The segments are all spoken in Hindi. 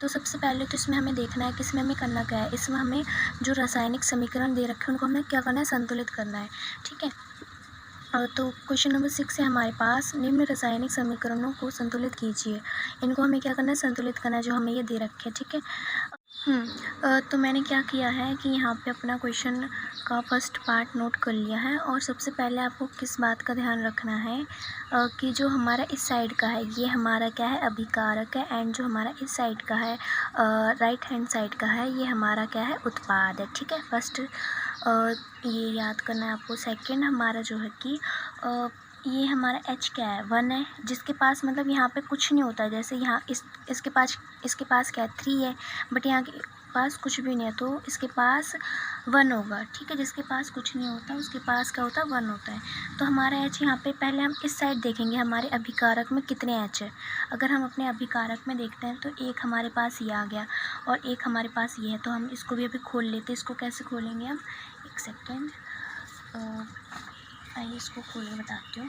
तो सबसे पहले तो इसमें हमें देखना है कि इसमें हमें करना क्या है। इसमें हमें जो रासायनिक समीकरण दे रखे हैं उनको हमें क्या करना है, संतुलित करना है। ठीक है। तो क्वेश्चन नंबर 6 है हमारे पास, निम्न रासायनिक समीकरणों को संतुलित कीजिए। इनको हमें क्या करना है, संतुलित करना है, जो हमें ये दे रखे हैं। ठीक है। तो मैंने क्या किया है कि यहाँ पे अपना क्वेश्चन का फर्स्ट पार्ट नोट कर लिया है। और सबसे पहले आपको किस बात का ध्यान रखना है कि जो हमारा इस साइड का है ये हमारा क्या है, अभिकारक है। एंड जो हमारा इस साइड का है, राइट हैंड साइड का है, ये हमारा क्या है, उत्पाद है। ठीक है। फर्स्ट ये याद करना है आपको। सेकंड हमारा जो है कि ये हमारा h क्या है, 1 है, जिसके पास मतलब यहाँ पे कुछ नहीं होता है। जैसे यहाँ इसके पास क्या है, 3 है, बट यहाँ के पास कुछ भी नहीं है, तो इसके पास 1 होगा। ठीक है। जिसके पास कुछ नहीं होता उसके पास क्या होता है, 1 होता है। तो हमारा h यहाँ पे, पहले हम इस साइड देखेंगे हमारे अभिकारक में कितने h है। अगर हम अपने अभिकारक में देखते हैं तो एक हमारे पास ये आ गया और एक हमारे पास ये है। तो हम इसको भी अभी खोल लेते हैं। इसको कैसे खोलेंगे हम, एक सेकेंड, आइए इसको खोल के बताती हूँ।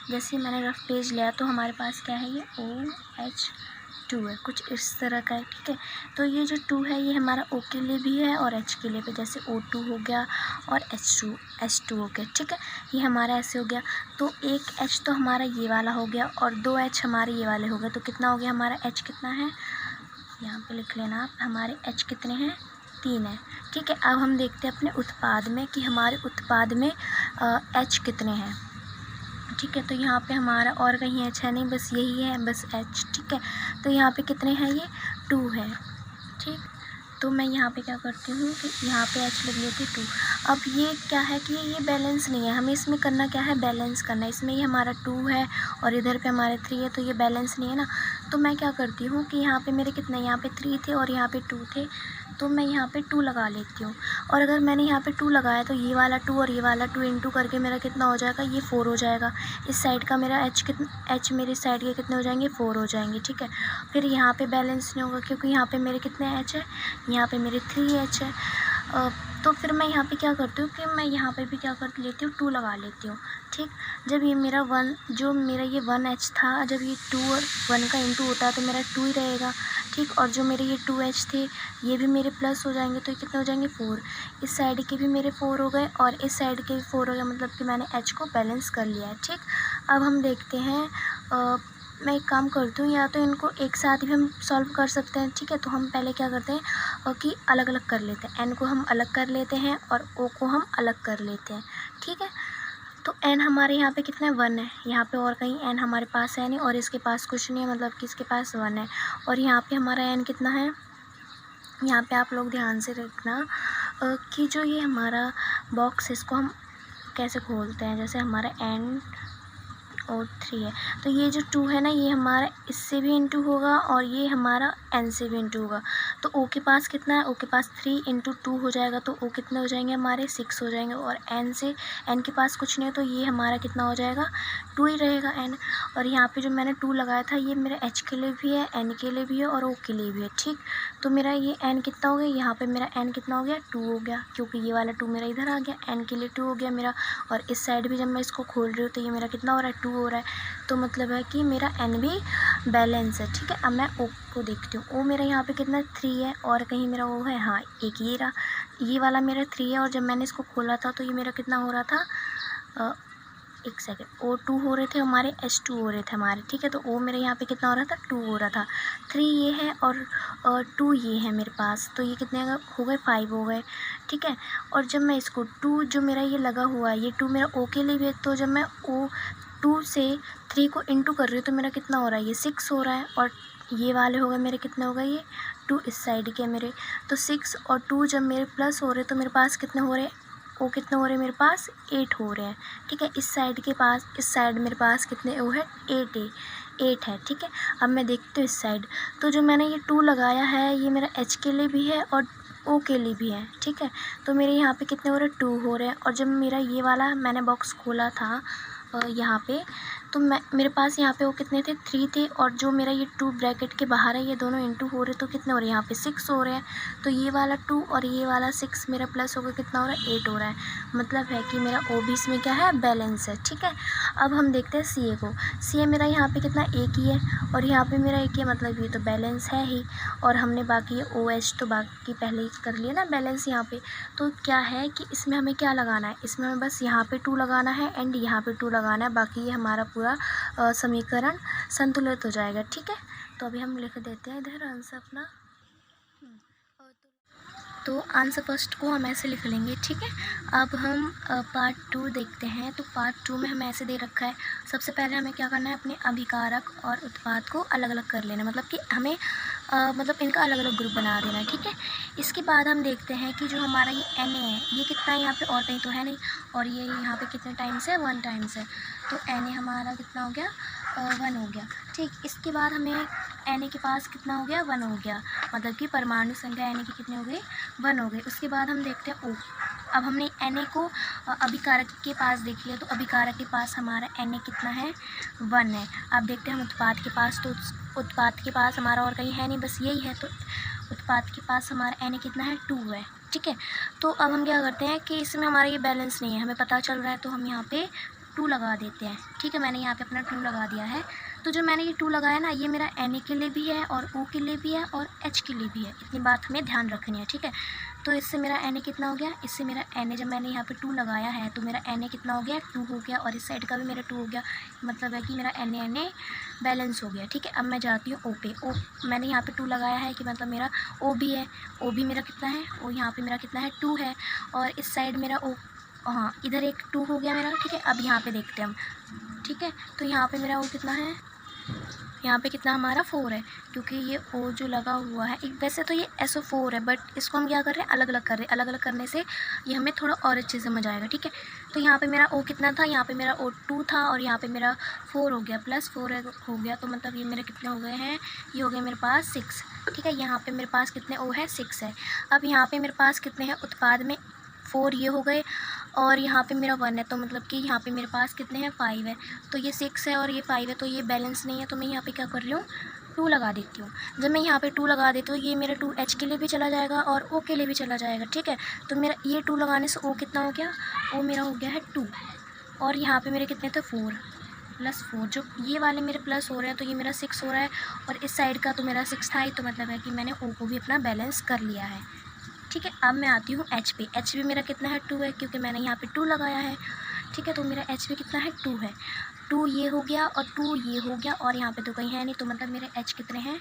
जैसे मैंने रफ पेज लिया तो हमारे पास क्या है, ये OH2 है, कुछ इस तरह का है। ठीक है। तो ये जो 2 है ये हमारा O के लिए भी है और H के लिए भी। जैसे O2 हो गया और H2 हो गया। ठीक है। ये हमारा ऐसे हो गया। तो एक H तो हमारा ये वाला हो गया और 2 H हमारे ये वाले हो गए। तो कितना हो गया हमारा H, कितना है, यहाँ पे लिख लेना आप, हमारे H कितने हैं, 3 है। ठीक है। अब हम देखते हैं अपने उत्पाद में कि हमारे उत्पाद में H कितने हैं। ठीक है। तो यहाँ पे हमारा और कहीं H है नहीं, बस यही है, बस H। ठीक है। तो यहाँ पे कितने हैं, ये 2 है। ठीक। तो मैं यहाँ पे क्या करती हूँ कि यहाँ पे H लिख लेती हूँ 2। अब ये क्या है कि ये बैलेंस नहीं है, हमें इसमें करना क्या है, बैलेंस करना है। इसमें ये हमारा 2 है और इधर पे हमारे 3 है, तो ये बैलेंस नहीं है ना। तो मैं क्या करती हूँ कि यहाँ पे मेरे कितने, यहाँ पे 3 थे और यहाँ पे 2 थे, तो मैं यहाँ पे 2 लगा लेती हूँ। और अगर मैंने यहाँ पे 2 लगाया तो ये वाला 2 और ये वाला 2 इंटू करके मेरा कितना हो जाएगा, ये 4 हो जाएगा। इस साइड का मेरा H मेरे साइड के कितने हो जाएंगे, 4 हो जाएंगे। ठीक है। फिर यहाँ पे बैलेंस नहीं होगा क्योंकि यहाँ पे मेरे कितने H है, यहाँ पे मेरे 3H है। तो फिर मैं यहाँ पे क्या करती हूँ कि मैं यहाँ पे भी क्या कर लेती हूँ, 2 लगा लेती हूँ। ठीक। जब ये मेरा 1, जो मेरा ये 1H था, जब ये 2 और 1 का इंटू होता है तो मेरा 2 ही रहेगा। ठीक। और जो मेरे ये 2H थे ये भी मेरे प्लस हो जाएंगे, तो ये कितने हो जाएंगे, 4। इस साइड के भी मेरे 4 हो गए और इस साइड के भी 4 हो गए, मतलब कि मैंने H को बैलेंस कर लिया है। ठीक। अब हम देखते हैं, मैं एक काम करती हूँ, या तो इनको एक साथ भी हम सॉल्व कर सकते हैं। ठीक है। तो हम पहले क्या करते हैं कि अलग अलग कर लेते हैं। N को हम अलग कर लेते हैं और O को हम अलग कर लेते हैं। ठीक है। तो N हमारे यहाँ पे कितना है, 1 है। यहाँ पे और कहीं N हमारे पास है नहीं और इसके पास कुछ नहीं है, मतलब कि इसके पास 1 है। और यहाँ पे हमारा N कितना है, यहाँ पे आप लोग ध्यान से रखना कि जो ये हमारा बॉक्स, इसको हम कैसे खोलते हैं। जैसे हमारा N और 3 है, तो ये जो 2 है ना, ये हमारा इससे भी इंटू होगा और ये हमारा N से भी इंटू होगा। तो O के पास कितना है, O के पास 3 इंटू 2 हो जाएगा, तो O कितने हो जाएंगे हमारे, 6 हो जाएंगे। और N के पास कुछ नहीं है, तो ये हमारा कितना हो जाएगा, 2 ही रहेगा N। और यहाँ पे जो मैंने 2 लगाया था ये मेरा H के लिए भी है, N के लिए भी है और O के लिए भी है। ठीक। तो मेरा ये N कितना हो गया, यहाँ पे मेरा N कितना हो गया, 2 हो गया, क्योंकि ये वाला 2 मेरा इधर आ गया, N के लिए 2 हो गया मेरा। और इस साइड भी जब मैं इसको खोल रही हूँ तो ये मेरा कितना हो रहा है, 2 हो रहा है। तो मतलब है कि मेरा N भी बैलेंस है। ठीक है। अब मैं O को देखती हूँ, O मेरा यहाँ पे कितना 3 है और कहीं मेरा O है, हाँ एक ये रहा, ये वाला मेरा 3 है। और जब मैंने इसको खोला था तो ये मेरा कितना हो रहा था, एक सेकेंड, O2 हो रहे थे हमारे, H2 हो रहे थे हमारे। ठीक है। तो O मेरे यहाँ पे कितना हो रहा था, 2 हो रहा था। 3 ये है और 2 ये है मेरे पास, तो ये कितने हो गए, 5 हो गए। ठीक है। और जब मैं इसको 2 जो मेरा ये लगा हुआ है, ये 2 मेरा O के लिए भी है, तो जब मैं O2 से 3 को इंटू कर रही हूँ तो मेरा कितना हो रहा है, ये 6 हो रहा है। और ये वाले हो गए मेरे, कितने हो गए, ये 2 इस साइड के मेरे। तो 6 और 2 जब मेरे प्लस हो रहे तो मेरे पास कितने हो रहे हैं, O कितने हो रहे हैं मेरे पास, 8 हो रहे हैं। ठीक है। इस साइड के पास, इस साइड मेरे पास कितने O है, 8 है। ठीक है। अब मैं देखती हूँ इस साइड, तो जो मैंने ये 2 लगाया है ये मेरा H के लिए भी है और O के लिए भी है। ठीक है। तो मेरे यहाँ पे कितने हो रहे हैं, 2 हो रहे हैं। और जब मेरा ये वाला मैंने बॉक्स खोला था यहाँ पे, तो मेरे पास यहाँ पे वो कितने थे, 3 थे, और जो मेरा ये 2 ब्रैकेट के बाहर है ये दोनों इंटू हो रहे, तो कितने हो रहे हैं यहाँ पे 6 हो रहे हैं। तो ये वाला 2 और ये वाला 6 मेरा प्लस होकर कितना हो रहा है, 8 हो रहा है। मतलब है कि मेरा ओ बी इसमें क्या है, बैलेंस है। ठीक है, अब हम देखते हैं सी ए को। सी ए मेरा यहाँ पे कितना, एक ही है, और यहाँ पे मेरा एक ही है, मतलब ये तो बैलेंस है ही। और हमने बाकी ओ एच तो बाकी पहले ही कर लिया ना बैलेंस यहाँ पे। तो क्या है कि इसमें हमें क्या लगाना है, इसमें हमें बस यहाँ पे 2 लगाना है एंड यहाँ पे 2 लगाना है, बाकी ये हमारा पूरा समीकरण संतुलित हो जाएगा। ठीक है, तो अभी हम लिख देते हैं इधर आंसर अपना। तो आंसर फर्स्ट को हम ऐसे लिख लेंगे। ठीक है, अब हम पार्ट 2 देखते हैं। तो पार्ट 2 में हमें ऐसे दे रखा है, सबसे पहले हमें क्या करना है, अपने अभिकारक और उत्पाद को अलग अलग कर लेना, मतलब कि हमें मतलब इनका अलग अलग ग्रुप बना देना है। ठीक है, इसके बाद हम देखते हैं कि जो हमारा ये एन ए है ये कितना है यहाँ पे, और कहीं तो है नहीं, और ये यहाँ पे कितने टाइम्स है, 1 टाइम्स है। तो एन ए हमारा कितना हो गया, 1 हो गया। ठीक, इसके बाद हमें एन ए के पास कितना हो गया, 1 हो गया, मतलब कि परमाणु संख्या एन ए की कितनी हो गई, 1 हो गई। उसके बाद हम देखते हैं ओ। अब हमने एन ए को अभिकारक के पास देख लिया, तो अभिकारक के पास हमारा एन ए कितना है, 1 है। अब देखते हैं हम उत्पाद के पास, तो उत्पाद के पास हमारा और कहीं है नहीं, बस यही है। तो उत्पाद के पास हमारा एन ए कितना है, 2 है। ठीक है, तो अब हम क्या करते हैं कि इसमें हमारा ये बैलेंस नहीं है, हमें पता चल रहा है, तो हम यहाँ पे 2 लगा देते हैं। ठीक है, मैंने यहाँ पे अपना 2 लगा दिया है। तो जो मैंने ये 2 लगाया ना, ये मेरा एन ए के लिए भी है और ओ के लिए भी है और एच के लिए भी है, इतनी बात हमें ध्यान रखनी है। ठीक है, तो इससे मेरा एन ए कितना हो गया, इससे मेरा एन ए जब मैंने यहाँ पे 2 लगाया है तो मेरा एन ए कितना हो गया, 2 हो गया, और इस साइड का भी मेरा 2 हो गया, मतलब है कि मेरा एन ए बैलेंस हो गया। ठीक है, अब मैं जाती हूँ ओ पे। ओ मैंने यहाँ पे 2 लगाया है कि मतलब मेरा ओ भी है, ओ भी मेरा कितना है, ओ यहाँ पे मेरा कितना है, 2 है, और इस साइड मेरा ओ, हाँ इधर एक 2 हो गया मेरा। ठीक है, अब यहाँ पे देखते हैं हम। ठीक है, तो यहाँ पे मेरा ओ कितना है, यहाँ पे कितना हमारा 4 है, क्योंकि ये ओ जो लगा हुआ है, एक वैसे तो ये SO4 है, बट इसको हम क्या कर रहे हैं, अलग अलग कर रहे हैं। अलग अलग करने से ये हमें थोड़ा और अच्छे से समझ आएगा। ठीक है, तो यहाँ पे मेरा ओ कितना था, यहाँ पे मेरा ओ 2 था, और यहाँ पे मेरा 4 हो गया, प्लस 4 हो गया, तो मतलब ये मेरे कितने हो गए हैं, ये हो गए मेरे पास 6। ठीक है, यहाँ पे मेरे पास कितने ओ है, 6 है। अब यहाँ पे मेरे पास कितने हैं उत्पाद में, 4 ये हो गए, और यहाँ पे मेरा 1 है, तो मतलब कि यहाँ पे मेरे पास कितने हैं, 5 है। तो ये 6 है और ये 5 है, तो ये बैलेंस नहीं है, तो मैं यहाँ पे क्या कर रही हूँ, 2 लगा देती हूँ। जब मैं यहाँ पे 2 लगा देती हूँ, ये मेरा 2 एच के लिए भी चला जाएगा और ओ के लिए भी चला जाएगा। ठीक है, तो मेरा ये 2 लगाने से ओ कितना हो गया, ओ मेरा हो गया है 2, और यहाँ पे मेरे कितने थे, 4 प्लस 4, जो ये वाले मेरे प्लस हो रहे हैं, तो ये मेरा 6 हो रहा है, और इस साइड का तो मेरा 6 था ही, तो मतलब है कि मैंने ओ को भी अपना बैलेंस कर लिया है। ठीक है, अब मैं आती हूँ एच पे। एच भी मेरा कितना है, 2 है, क्योंकि मैंने यहाँ पे 2 लगाया है। ठीक है, तो मेरा एच भी कितना है, 2 है। 2 ये हो गया और 2 ये हो गया, और यहाँ पे तो कहीं है नहीं, तो मतलब मेरे एच कितने हैं,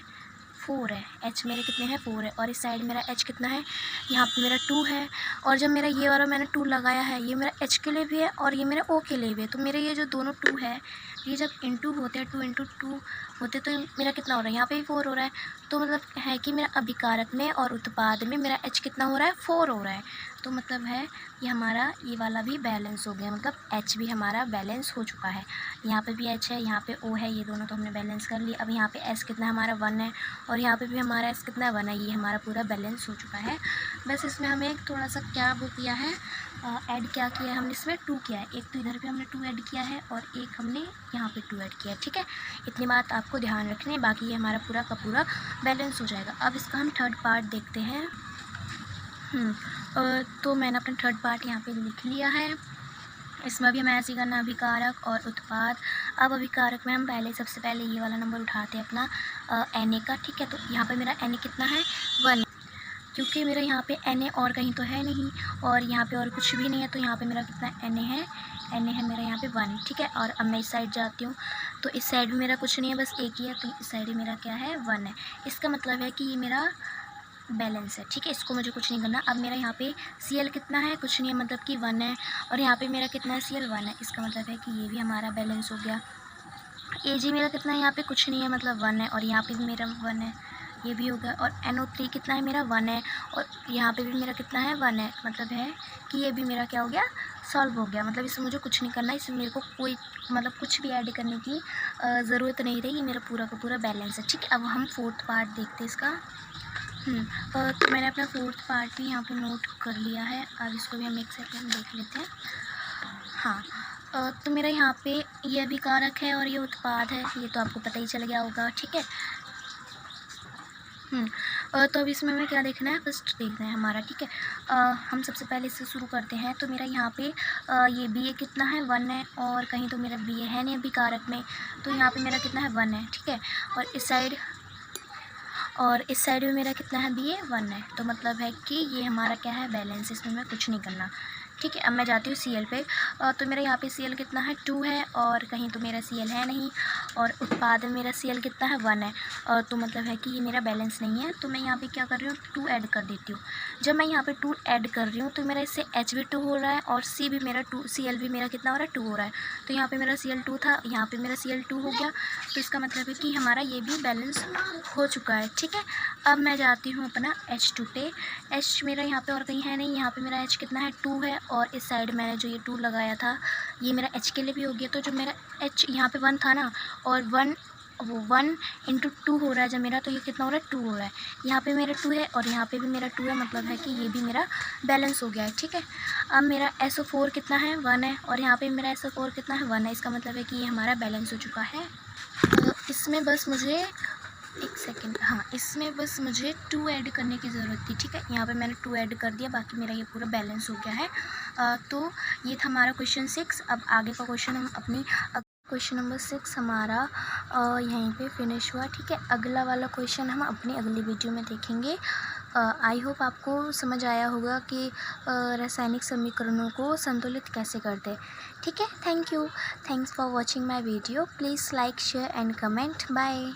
4 है। एच मेरे कितने हैं, 4 है, और इस साइड मेरा एच कितना है, यहाँ पे मेरा 2 है। और जब मेरा ये वाला मैंने 2 लगाया है, ये मेरा एच के लिए भी है और ये मेरा ओ के लिए भी है, तो मेरे ये जो दोनों 2 है, ये जब इंटू होते हैं, 2 इंटू 2 होते, तो मेरा कितना हो रहा है, यहाँ पे भी 4 हो रहा है। तो मतलब है कि मेरा अभिकारक में और उत्पाद में मेरा एच कितना हो रहा है, 4 हो रहा है। तो मतलब है ये हमारा ये वाला भी बैलेंस हो गया, मतलब एच भी हमारा बैलेंस हो चुका है। यहाँ पे भी एच है, यहाँ पे ओ है, ये दोनों तो हमने बैलेंस कर लिया। अब यहाँ पे एस कितना हमारा 1 है, और यहाँ पे भी हमारा एस कितना 1 है, ये हमारा पूरा बैलेंस हो चुका है। बस इसमें हमें थोड़ा सा क्या वो किया है, ऐड क्या किया है हमने, इसमें 2 किया है। एक तो इधर पे हमने 2 ऐड किया है और एक हमने यहाँ पे 2 ऐड किया है। ठीक है, इतनी बात आपको ध्यान रखनी है, बाकी ये हमारा पूरा का पूरा बैलेंस हो जाएगा। अब इसका हम थर्ड पार्ट देखते हैं। तो मैंने अपना थर्ड पार्ट यहाँ पे लिख लिया है। इसमें भी हमें ऐसे ही करना, अभिकारक और उत्पाद। अब अभिकारक में हम सबसे पहले ये वाला नंबर उठाते हैं अपना Na का। ठीक है, तो यहाँ पे मेरा Na कितना है, 1, क्योंकि मेरा यहाँ पे Na और कहीं तो है नहीं, और यहाँ पे और कुछ भी नहीं है, तो यहाँ पे मेरा कितना Na है मेरा यहाँ पे 1। ठीक है, और अब मैं इस साइड जाती हूँ, तो इस साइड भी मेरा कुछ नहीं है, बस एक ही है, तो इस साइड मेरा क्या है, 1 है। इसका मतलब है कि ये मेरा बैलेंस है। ठीक है, इसको मुझे कुछ नहीं करना। अब मेरा यहाँ पे Cl कितना है, कुछ नहीं है, मतलब कि 1 है, और यहाँ पे मेरा कितना है, Cl 1 है। इसका मतलब है कि ये भी हमारा बैलेंस हो गया। Ag मेरा कितना है, यहाँ पे कुछ नहीं है, मतलब 1 है, और यहाँ पे भी मेरा 1 है, ये भी हो गया। और NO3 कितना है, मेरा 1 है, और यहाँ पे भी मेरा कितना है, 1 है। मतलब है कि ये भी मेरा क्या हो गया, सॉल्व हो गया। मतलब इसमें मुझे कुछ नहीं करना, इसमें मेरे को कोई मतलब कुछ भी ऐड करने की ज़रूरत नहीं रही, मेरा पूरा का पूरा बैलेंस है। ठीक है, अब हम फोर्थ पार्ट देखते हैं इसका। तो मैंने अपना फोर्थ पार्ट भी यहाँ पर नोट कर लिया है। अब इसको भी हम एक सेकंड देख लेते हैं। हाँ, तो मेरा यहाँ पे ये अभिकारक है और ये उत्पाद है, ये तो आपको पता ही चल गया होगा, ठीक है। तो अब इसमें हमें क्या देखना है, फर्स्ट देखना है हमारा, ठीक है। हम सबसे पहले इससे शुरू करते हैं। तो मेरा यहाँ पे ये बी ए कितना है, 1 है, और कहीं तो मेरा बी ए है नहीं अभिकारक में, तो यहाँ पे मेरा कितना है, 1 है, ठीक है। और इस साइड में मेरा कितना है, बी ए 1 है, तो मतलब है कि ये हमारा क्या है, बैलेंस, इसमें मैं कुछ नहीं करना, ठीक है। अब मैं जाती हूँ सी एल पे। तो मेरा यहाँ पे सी एल कितना है, 2 है, और कहीं तो मेरा सी एल है नहीं, और उत्पाद में मेरा सी एल कितना है, 1 है, तो मतलब है कि ये मेरा बैलेंस नहीं है। तो मैं यहाँ पे क्या कर रही हूँ, 2 ऐड कर देती हूँ। जब मैं यहाँ पे 2 ऐड कर रही हूँ तो मेरा इससे एच भी 2 हो रहा है, और सी भी मेरा 2, सी एल भी मेरा कितना हो रहा है, 2 हो रहा है। तो यहाँ पे मेरा सी एल 2 था, यहाँ पे मेरा सी एल 2 हो गया, तो इसका मतलब है कि हमारा ये भी बैलेंस हो चुका है, ठीक है। अब मैं जाती हूँ अपना H2 पे। H मेरा यहाँ पे और कहीं है नहीं, यहाँ पे मेरा H कितना है, 2 है, और इस साइड मैंने जो ये 2 लगाया था ये मेरा H के लिए भी हो गया। तो जो मेरा H यहाँ पे 1 था ना, और 1 इंटू 2 हो रहा है जब मेरा, तो ये कितना हो रहा है, 2 हो रहा है। यहाँ पे मेरा 2 है और यहाँ पे भी मेरा 2 है, मतलब है कि ये भी मेरा बैलेंस हो गया है, ठीक है। अब मेरा SO4 कितना है, 1 है, और यहाँ पे मेरा SO4 कितना है, 1 है, इसका मतलब है कि ये हमारा बैलेंस हो चुका है। इसमें बस मुझे एक सेकेंड, हाँ, इसमें बस मुझे 2 ऐड करने की ज़रूरत थी, ठीक है। यहाँ पे मैंने 2 ऐड कर दिया, बाकी मेरा ये पूरा बैलेंस हो गया है। तो ये था हमारा क्वेश्चन 6। अब आगे का क्वेश्चन हम अपनी क्वेश्चन नंबर 6 हमारा यहीं पे फिनिश हुआ, ठीक है। अगला वाला क्वेश्चन हम अपनी अगली वीडियो में देखेंगे। आई होप आपको समझ आया होगा कि रासायनिक समीकरणों को संतुलित कैसे करते हैं, ठीक है। Thank you, thanks for watching my video. Please like, share and comment. Bye.